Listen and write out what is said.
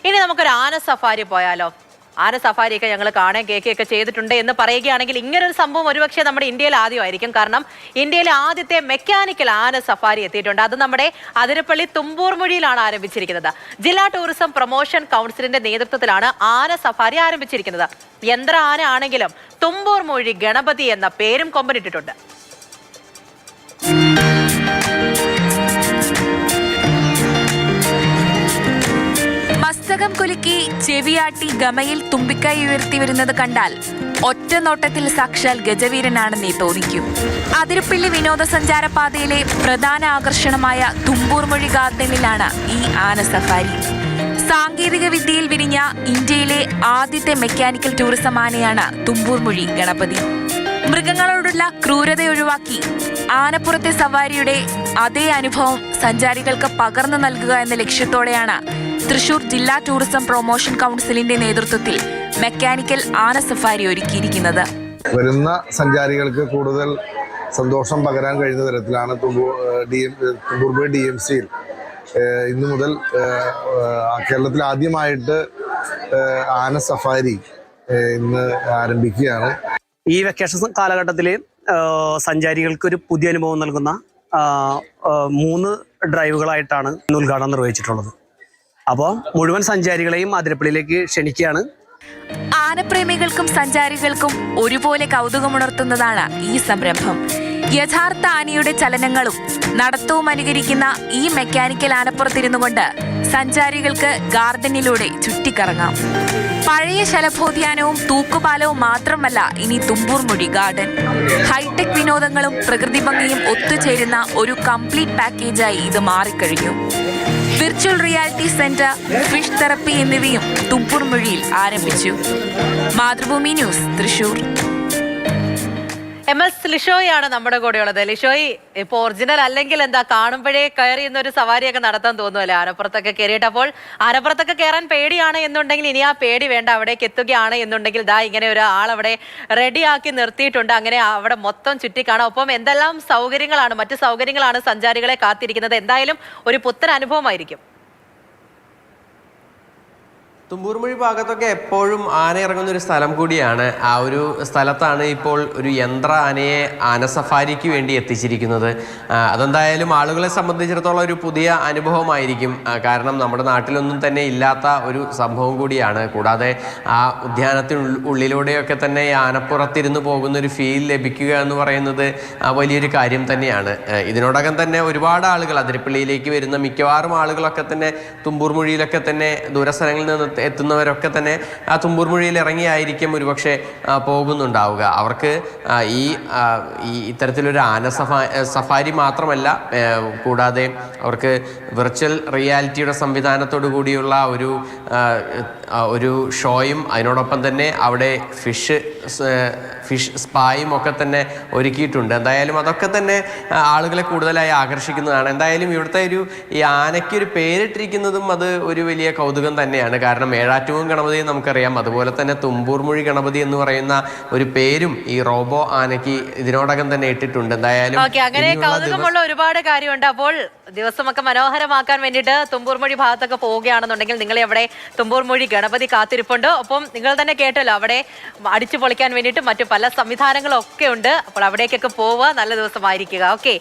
ഇനി നമുക്കൊരു ആന സഫാരി പോയാലോ? ആന സഫാരിയൊക്കെ ഞങ്ങൾ കാണാൻ കേൾക്കുകയൊക്കെ ചെയ്തിട്ടുണ്ട് എന്ന് പറയുകയാണെങ്കിൽ ഇങ്ങനൊരു സംഭവം ഒരുപക്ഷെ നമ്മുടെ ഇന്ത്യയിൽ ആദ്യമായിരിക്കും. കാരണം ഇന്ത്യയിലെ ആദ്യത്തെ മെക്കാനിക്കൽ ആന സഫാരി എത്തിയിട്ടുണ്ട്. അത് നമ്മുടെ അതിരപ്പള്ളി തുമ്പൂർമുഴിയിലാണ് ആരംഭിച്ചിരിക്കുന്നത്. ജില്ലാ ടൂറിസം പ്രൊമോഷൻ കൗൺസിലിന്റെ നേതൃത്വത്തിലാണ് ആന സഫാരി ആരംഭിച്ചിരിക്കുന്നത്. യന്ത്ര ആന ആണെങ്കിലും തുമ്പൂർമുഴി ഗണപതി എന്ന പേരും കൊമ്പനിട്ടിട്ടുണ്ട്. മസ്തകം കുലുക്കി ചെവിയാട്ടി ഗമയിൽ തുമ്പിക്കൈ ഉയർത്തി വരുന്നത് കണ്ടാൽ ഒറ്റ നോട്ടത്തിൽ സാക്ഷാൽ ഗജവീരനാണെന്നേ തോന്നിക്കും. അതിരപ്പള്ളി വിനോദസഞ്ചാര പാതയിലെ പ്രധാന ആകർഷണമായ തുമ്പൂർമുഴി ഗാർഡനിലാണ് ഈ ആന സഫാരി. സാങ്കേതിക വിദ്യയിൽ വിരിഞ്ഞ ഇന്ത്യയിലെ ആദ്യത്തെ മെക്കാനിക്കൽ ടൂറിസം ആനയാണ് തുമ്പൂർമുഴി ഗണപതി. മൃഗങ്ങളോടുള്ള ക്രൂരത ഒഴിവാക്കി ആനപ്പുറത്തെ സവാരിയുടെ അതേ അനുഭവം സഞ്ചാരികൾക്ക് പകർന്നു നൽകുക എന്ന ലക്ഷ്യത്തോടെയാണ് തൃശൂർ ജില്ലാ ടൂറിസം പ്രൊമോഷൻ കൗൺസിലിന്റെ നേതൃത്വത്തിൽ മെക്കാനിക്കൽ ആന സഫാരി ഒരുക്കിയിരിക്കുന്നത്. വരുന്ന സഞ്ചാരികൾക്ക് കൂടുതൽ സന്തോഷം പകരാൻ കഴിയുന്ന തരത്തിലാണ് തുമ്പൂർമുഴി DMCയിൽ ഇന്നു മുതൽ കേരളത്തിൽ ആദ്യമായിട്ട് ആന സഫാരി ഇന്ന് ആരംഭിക്കുകയാണ്. ഈ വെക്കേഷൻ കാലഘട്ടത്തിൽ സഞ്ചാരികൾക്ക് ഒരു പുതിയ അനുഭവം നൽകുന്ന 3 ഡ്രൈവുകളായിട്ടാണ് ഇന്ന് ഉദ്ഘാടനം നിർവഹിച്ചിട്ടുള്ളത്. അപ്പോൾ മുഴുവൻ സഞ്ചാരികളെയും അതിരപ്പള്ളിയിലേക്ക് ക്ഷണിക്കുകയാണ്. ആനപ്രേമികൾക്കും സഞ്ചാരികൾക്കും ഒരുപോലെ കൗതുകമുണർത്തുന്നതാണ് ഈ സംരംഭം. യഥാർത്ഥ ആനയുടെ ചലനങ്ങളും നടത്തവും അനുകരിക്കുന്ന ഈ മെക്കാനിക്കൽ ആനപ്പുറത്തിരുന്നു കൊണ്ട് സഞ്ചാരികൾക്ക് ഗാർഡനിലൂടെ ചുറ്റിക്കറങ്ങാം. പഴയ ശലഭോദ്യാനവും തൂക്കുപാലവും മാത്രമല്ല ഇനി തുമ്പൂർമുഴി ഗാർഡൻ. ഹൈടെക് വിനോദങ്ങളും പ്രകൃതി ഭംഗിയും ഒത്തുചേരുന്ന ഒരു കംപ്ലീറ്റ് പാക്കേജായി ഇത് മാറിക്കഴിഞ്ഞു. Virtual reality centre, fish therapy എന്നിവയും തുമ്പൂർമുഴിയിൽ ആരംഭിച്ചു. മാതൃഭൂമി ന്യൂസ്, തൃശൂർ. MS ലിഷോയാണ് നമ്മുടെ കൂടെയുള്ളത്. ലിഷോയി, ഇപ്പൊ ഒറിജിനൽ അല്ലെങ്കിൽ എന്താ, കാണുമ്പോഴേ കയറി എന്നൊരു സവാരിയൊക്കെ നടത്താൻ തോന്നുമല്ലേ ആനപ്പുറത്തൊക്കെ കയറിയിട്ട്? അപ്പോൾ ആനപ്പുറത്തൊക്കെ കയറാൻ പേടിയാണ് എന്നുണ്ടെങ്കിൽ ഇനി ആ പേടി വേണ്ട. അവിടേക്ക് എത്തുകയാണ് എന്നുണ്ടെങ്കിൽ ദാ ഇങ്ങനെ ഒരു ആളവിടെ റെഡിയാക്കി നിർത്തിയിട്ടുണ്ട്. അങ്ങനെ അവിടെ മൊത്തം ചുറ്റിക്കാണാം. ഒപ്പം എന്തെല്ലാം സൗകര്യങ്ങളാണ്, മറ്റു സൗകര്യങ്ങളാണ് സഞ്ചാരികളെ കാത്തിരിക്കുന്നത്. എന്തായാലും ഒരു പുത്തൻ അനുഭവമായിരിക്കും. തുമ്പൂർമുഴി ഭാഗത്തൊക്കെ എപ്പോഴും ആന ഇറങ്ങുന്ന ഒരു സ്ഥലം കൂടിയാണ്. ആ ഒരു സ്ഥലത്താണ് ഇപ്പോൾ ഒരു യന്ത്ര ആനയെ ആന സഫാരിക്ക് വേണ്ടി എത്തിച്ചിരിക്കുന്നത്. അതെന്തായാലും ആളുകളെ സംബന്ധിച്ചിടത്തോളം ഒരു പുതിയ അനുഭവമായിരിക്കും. കാരണം നമ്മുടെ നാട്ടിലൊന്നും തന്നെ ഇല്ലാത്ത ഒരു സംഭവം കൂടിയാണ്. കൂടാതെ ആ ഉദ്യാനത്തിനുള്ളിലൂടെയൊക്കെ തന്നെ ആനപ്പുറത്തിരുന്ന് പോകുന്ന ഒരു ഫീൽ ലഭിക്കുക എന്ന് പറയുന്നത് വലിയൊരു കാര്യം തന്നെയാണ്. ഇതിനോടകം തന്നെ ഒരുപാട് ആളുകൾ അതിരപ്പള്ളിയിലേക്ക് വരുന്ന മിക്കവാറും ആളുകളൊക്കെ തന്നെ തുമ്പൂർമുഴിയിലൊക്കെ തന്നെ ദൂരസ്ഥലങ്ങളിൽ നിന്ന് എത്തുന്നവരൊക്കെ തന്നെ ആ തുമ്പൂർമുഴിയിൽ ഇറങ്ങിയായിരിക്കും ഒരുപക്ഷെ പോകുന്നുണ്ടാവുക. അവർക്ക് ഈ ഇത്തരത്തിലൊരു ആന സഫാരി മാത്രമല്ല, കൂടാതെ അവർക്ക് വിർച്വൽ റിയാലിറ്റിയുടെ സംവിധാനത്തോടു കൂടിയുള്ള ഒരു ഷോയും അതിനോടൊപ്പം തന്നെ അവിടെ ഫിഷ് സ്പായും ഒക്കെ തന്നെ ഒരുക്കിയിട്ടുണ്ട്. എന്തായാലും അതൊക്കെ തന്നെ ആളുകളെ കൂടുതലായി ആകർഷിക്കുന്നതാണ്. എന്തായാലും ഇവിടുത്തെ ഈ ആനയ്ക്കൊരു പേരിട്ടിരിക്കുന്നതും അത് ഒരു വലിയ കൗതുകം തന്നെയാണ്. കാരണം മേഴാറ്റൂർ ഗണപതി നമുക്കറിയാം, അതുപോലെ തന്നെ തുമ്പൂർമുഴി ഗണപതി എന്ന് പറയുന്ന ഒരു പേരും ഈ റോബോ ആനയ്ക്ക് ഇതിനോടകം തന്നെ ഇട്ടിട്ടുണ്ട്. എന്തായാലും അങ്ങനെ കൗതുകമുള്ള ഒരുപാട് കാര്യമുണ്ട്. അപ്പോൾ ദിവസമൊക്കെ മനോഹരമാക്കാൻ വേണ്ടിയിട്ട് തുമ്പൂർമുഴി ഭാഗത്തൊക്കെ പോവുകയാണെന്നുണ്ടെങ്കിൽ നിങ്ങളെ അവിടെ തുമ്പൂർമുഴി ഗണപതി കാത്തിരിപ്പുണ്ട്. ഒപ്പം നിങ്ങൾ തന്നെ കേട്ടല്ലോ, അവിടെ അടിച്ചു പൊളിക്കാൻ വേണ്ടിയിട്ട് മറ്റു പല സംവിധാനങ്ങളും ഒക്കെ ഉണ്ട്. അപ്പോൾ അവിടേക്കൊക്കെ പോവുക, നല്ല ദിവസമായിരിക്കുക. ഓക്കെ.